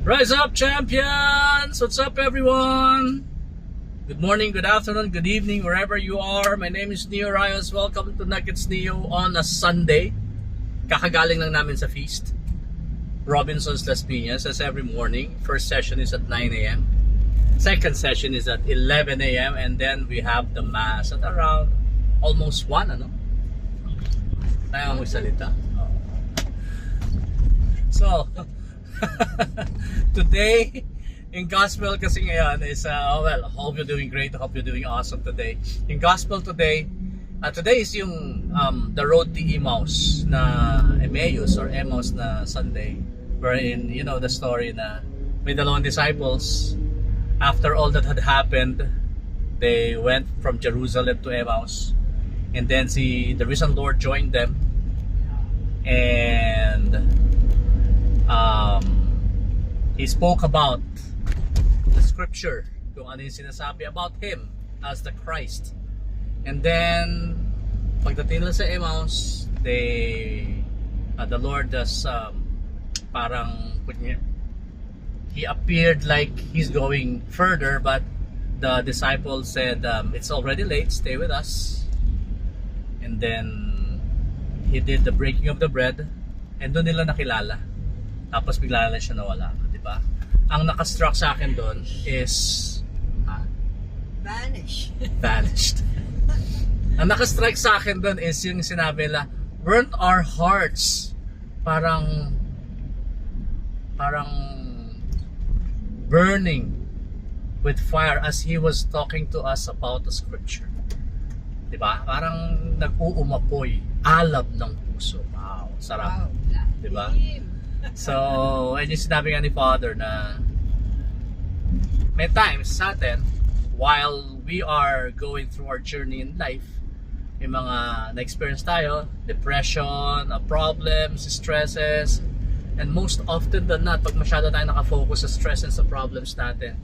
Rise up, champions! What's up, everyone? Good morning, good afternoon, good evening, wherever you are. My name is Neo Rayos. Welcome to Nuggets Neo on a Sunday. Kakagaling lang namin sa feast. Robinson's Las Piñas, as every morning. First session is at 9 a.m. Second session is at 11 a.m. And then we have the Mass at around almost 1, ano? Tayo magsalita. So, today, in gospel kasi ngayon is, well, hope you're doing great, hope you're doing awesome today. In gospel today, today is yung the road to Emmaus na Emmaus na Sunday, wherein, you know the story na with the 11 disciples, after all that had happened, they went from Jerusalem to Emmaus, and then the risen Lord joined them, and he spoke about the scripture, kung ano yung sinasabi about him as the Christ. And then pagdating nila sa Emmaus, the Lord does parang he appeared like he's going further, but the disciples said, it's already late, stay with us. And then he did the breaking of the bread, and doon nila nakilala. Tapos bigla lang siya nawala, di ba? Ang nakastruck sa akin doon is vanished. Ang nakastrike sa akin doon is yung sinabi nila, weren't our hearts parang burning with fire as he was talking to us about the scripture. Di ba? Parang nag-uumapoy, alab ng puso. Wow, sarap. Di ba? So, and yung sinabi nga ni Father na may times sa atin, while we are going through our journey in life, may mga na-experience tayo, depression, problems, stresses, and most often than not, pag masyado tayo nakafocus sa stress and sa problems natin,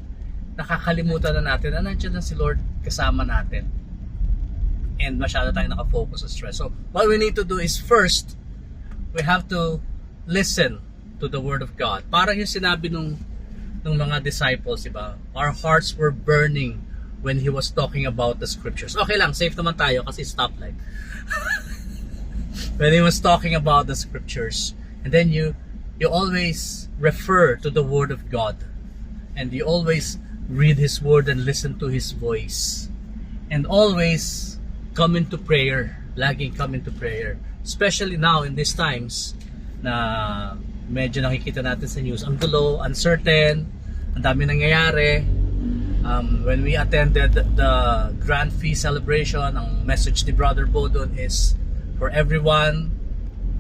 nakakalimutan na natin na nandiyan lang si Lord kasama natin. And masyado tayo nakafocus sa stress. So, what we need to do is first, we have to listen to the Word of God. Parang yung sinabi nung mga disciples, diba? Our hearts were burning when He was talking about the scriptures. Okay lang, safe naman tayo kasi stoplight. When He was talking about the scriptures. And then you always refer to the Word of God. And you always read His Word and listen to His voice. And always come into prayer. Laging come into prayer. Especially now in these times na medyo nakikita natin sa news, ang gulo, uncertain, ang dami nangyayari. When we attended the Grand Feast celebration, ang message ni Brother Bo doon is for everyone,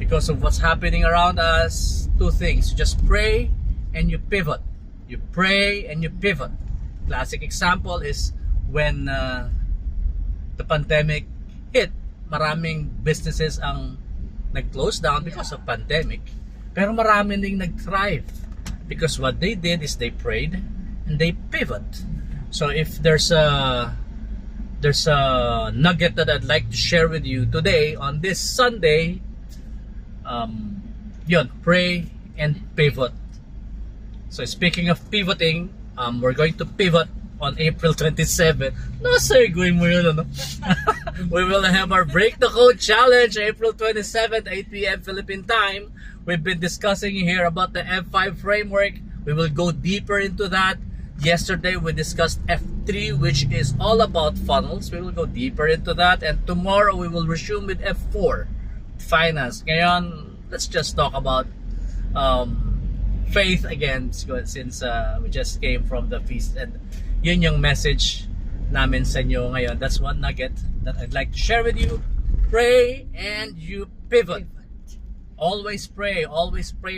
because of what's happening around us, two things: you just pray and you pivot. You pray and you pivot. Classic example is when the pandemic hit, maraming businesses ang nag-close down because of pandemic, pero marami ding nag-thrive because what they did is they prayed and they pivot. So if there's a nugget that I'd like to share with you today on this Sunday, yun, pray and pivot. So speaking of pivoting, we're going to pivot on April 27. Nasayguin mo yun, ano? We will have our Break the Code Challenge, April 27th, 8 p.m. Philippine time. We've been discussing here about the F5 framework. We will go deeper into that. Yesterday, we discussed F3, which is all about funnels. We will go deeper into that. And tomorrow, we will resume with F4, finance. Ngayon, let's just talk about faith again, since we just came from the feast. And yun yung message namin sa inyo ngayon. That's one nugget that I'd like to share with you. Pray and you pivot. Always pray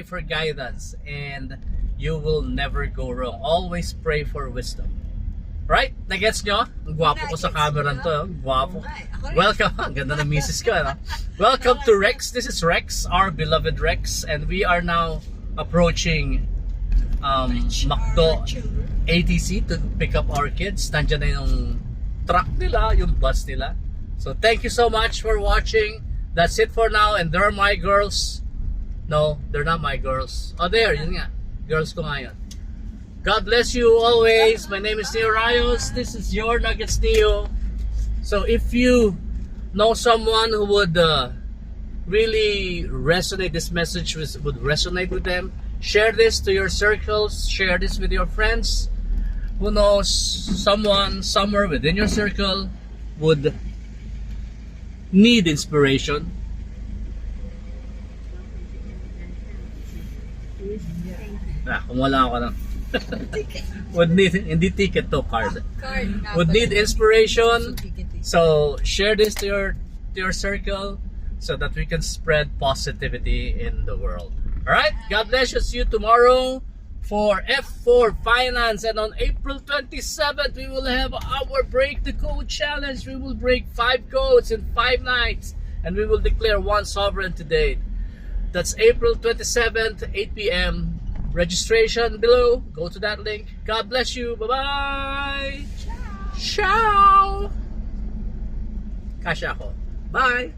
for guidance, and you will never go wrong. Always pray for wisdom. Right? Nagets nyo? Ang gwapo ko sa camera to. Gwapo. Welcome. Ang ganda ng misis ko. No? Welcome to Rex. This is Rex, our beloved Rex, and we are now approaching Macdo ATC to pick up our kids. Nandiyan na yung truck nila, yung bus nila. So thank you so much for watching. That's it for now. And they're my girls. No, they're not my girls. Oh, there, yun nga. Girls ko nga yun. God bless you always. My name is Neo Rayos. This is your Nuggets Neo. So if you know someone who would really resonate, this message would resonate with them, share this to your circles, share this with your friends. Who knows, someone somewhere within your circle would need inspiration. Kung wala ako ng would need, hindi ticket to, card. Would need inspiration. So share this to your circle so that we can spread positivity in the world. Alright, God bless you. See you tomorrow for F4 Finance, and on April 27th we will have our Break the Code Challenge. We will break 5 codes in 5 nights and we will declare one sovereignty date. That's April 27th, 8 p.m. Registration below. Go to that link. God bless you. Bye-bye. Ciao. Kasha ako. Bye.